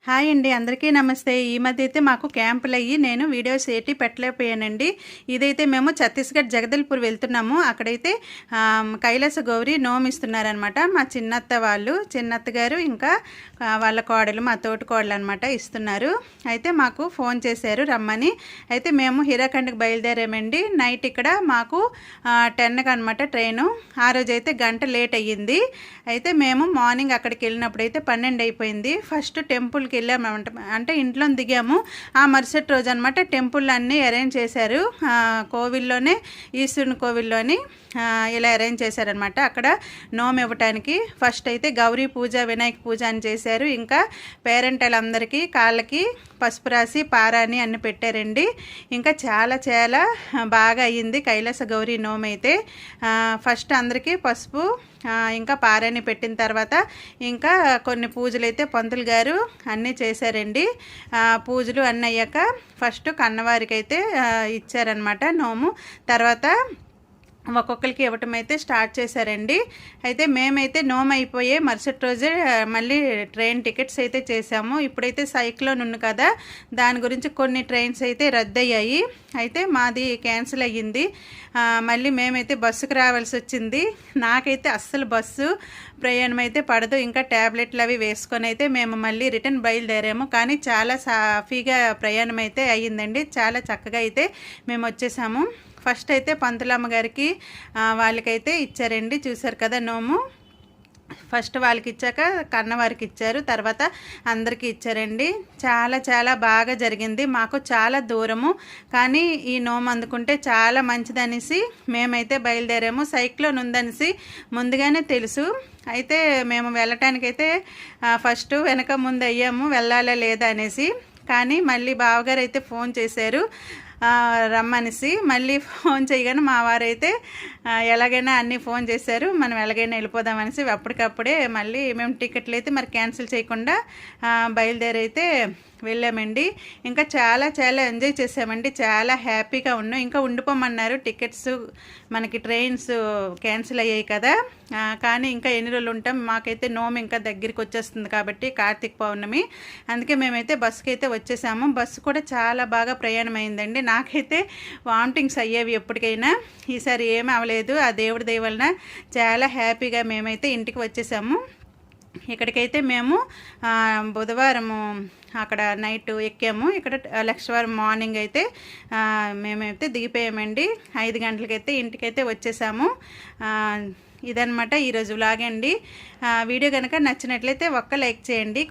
Hi అండి, అందరికీ నమస్తే. ఈ మధ్య అయితే మాకు క్యాంపులయ్యి నేను వీడియోస్ ఏటి పెట్టలేకపోయానండి. ఇదైతే మేము ఛత్తీస్గఢ్ జగదల్పూర్ వెళ్తున్నాము. అక్కడైతే కైలాస గౌరి నోమిస్తున్నారనమాట. మా చిన్నత్త గారు ఇంకా వాళ్ళ కోడలు, మా తోటి కోడలు అనమాట ఇస్తున్నారు. అయితే మాకు ఫోన్ చేశారు రమ్మని. అయితే మేము హీరాఖండ్కి బయలుదేరామండి. నైట్ ఇక్కడ మాకు 10కి అనమాట ట్రైను. ఆ రోజు అయితే గంట లేట్ అయ్యింది. అయితే మేము మార్నింగ్ అక్కడికి వెళ్ళినప్పుడు అయితే 12 అయిపోయింది. ఫస్ట్ టెంపుల్కి వెళ్ళామంట, అంటే ఇంట్లో దిగాము. ఆ మరుసటి రోజు అనమాట టెంపుల్ అన్నీ అరేంజ్ చేశారు. కోవిల్లోనే, ఈశ్వరుని కోవిల్లోని ఇలా అరేంజ్ చేశారనమాట. అక్కడ నోము ఇవ్వటానికి ఫస్ట్ అయితే గౌరీ పూజ, వినాయక పూజ అని చేశారు. ఇంకా పేరెంటలందరికీ కాళ్ళకి పసుపు రాసి పారాని అన్ని పెట్టారండి. ఇంకా చాలా చాలా బాగా అయ్యింది కైలాస గౌరీ నోము అయితే. ఫస్ట్ అందరికీ పసుపు ఇంకా పారాని పెట్టిన తర్వాత ఇంకా కొన్ని పూజలు అయితే పంతులు గారు అన్నీ చేశారండి. పూజలు అన్నీ అయ్యాక ఫస్ట్ కన్నవారికి అయితే ఇచ్చారనమాట నోము. తర్వాత ఒక్కొక్కరికి ఇవ్వటం అయితే స్టార్ట్ చేశారండి. అయితే మేమైతే నోము అయిపోయే మరుసటి రోజే మళ్ళీ ట్రైన్ టికెట్స్ అయితే చేసాము. ఇప్పుడైతే సైక్లోన్ ఉంది కదా, దాని గురించి కొన్ని ట్రైన్స్ అయితే రద్దయ్యాయి. అయితే మాది క్యాన్సిల్ అయ్యింది. మళ్ళీ మేమైతే బస్సుకు రావాల్సి వచ్చింది. నాకైతే అస్సలు బస్సు ప్రయాణం అయితే పడదు. ఇంకా ట్యాబ్లెట్లు అవి వేసుకొని అయితే మేము మళ్ళీ రిటర్న్ బయలుదేరాము. కానీ చాలా సాఫీగా ప్రయాణం అయితే అయ్యిందండి. చాలా చక్కగా అయితే మేము వచ్చేసాము. ఫస్ట్ అయితే పంతులమ్మ గారికి వాళ్ళకైతే ఇచ్చారండి. చూసారు కదా నోము. ఫస్ట్ వాళ్ళకి ఇచ్చాక కన్నవారికి ఇచ్చారు, తర్వాత అందరికీ ఇచ్చారండి. చాలా చాలా బాగా జరిగింది. మాకు చాలా దూరము, కానీ ఈ నోము అందుకుంటే చాలా మంచిదనేసి మేమైతే బయలుదేరాము. సైక్లోన్ ఉందనేసి ముందుగానే తెలుసు. అయితే మేము వెళ్ళటానికైతే ఫస్ట్ వెనక ముందు అయ్యాము, వెళ్ళాలా లేదా అనేసి. కానీ మళ్ళీ బావగారు అయితే ఫోన్ చేశారు రమ్మనేసి. మళ్ళీ ఫోన్ చేయగానే మా వారైతే ఎలాగైనా అన్నీ ఫోన్ చేశారు, మనం ఎలాగైనా వెళ్ళిపోదామనేసి అప్పటికప్పుడే మళ్ళీ మేము టికెట్లు అయితే మరి క్యాన్సిల్ చేయకుండా బయలుదేరైతే వెళ్ళామండి. ఇంకా చాలా చాలా ఎంజాయ్ చేసామండి. చాలా హ్యాపీగా ఉన్నాం. ఇంకా ఉండిపోమన్నారు, టికెట్స్ మనకి ట్రైన్స్ క్యాన్సిల్ అయ్యాయి కదా. కానీ ఇంకా ఎన్ని రోజులు ఉంటాం, మాకైతే నోము ఇంకా దగ్గరికి వచ్చేస్తుంది కాబట్టి కార్తీక పౌర్ణమి. అందుకే మేమైతే బస్సుకి అయితే వచ్చేసాము. బస్సు కూడా చాలా బాగా ప్రయాణం అయిందండి. నాకైతే వామిటింగ్స్ అయ్యేవి ఎప్పటికైనా, ఈసారి ఏమీ అవ్వలేదు. ఆ దేవుడి దయ వలన చాలా హ్యాపీగా మేమైతే ఇంటికి వచ్చేసాము. ఇక్కడికైతే మేము బుధవారము అక్కడ నైట్ ఎక్కాము. ఇక్కడ లక్షవారం మార్నింగ్ అయితే మేమైతే దిగిపోయామండి. 5 గంటలకైతే ఇంటికైతే వచ్చేసాము. ఇదనమాట ఈరోజు వ్లాగ్ అండి. వీడియో కనుక నచ్చినట్లయితే ఒక్క లైక్ చేయండి.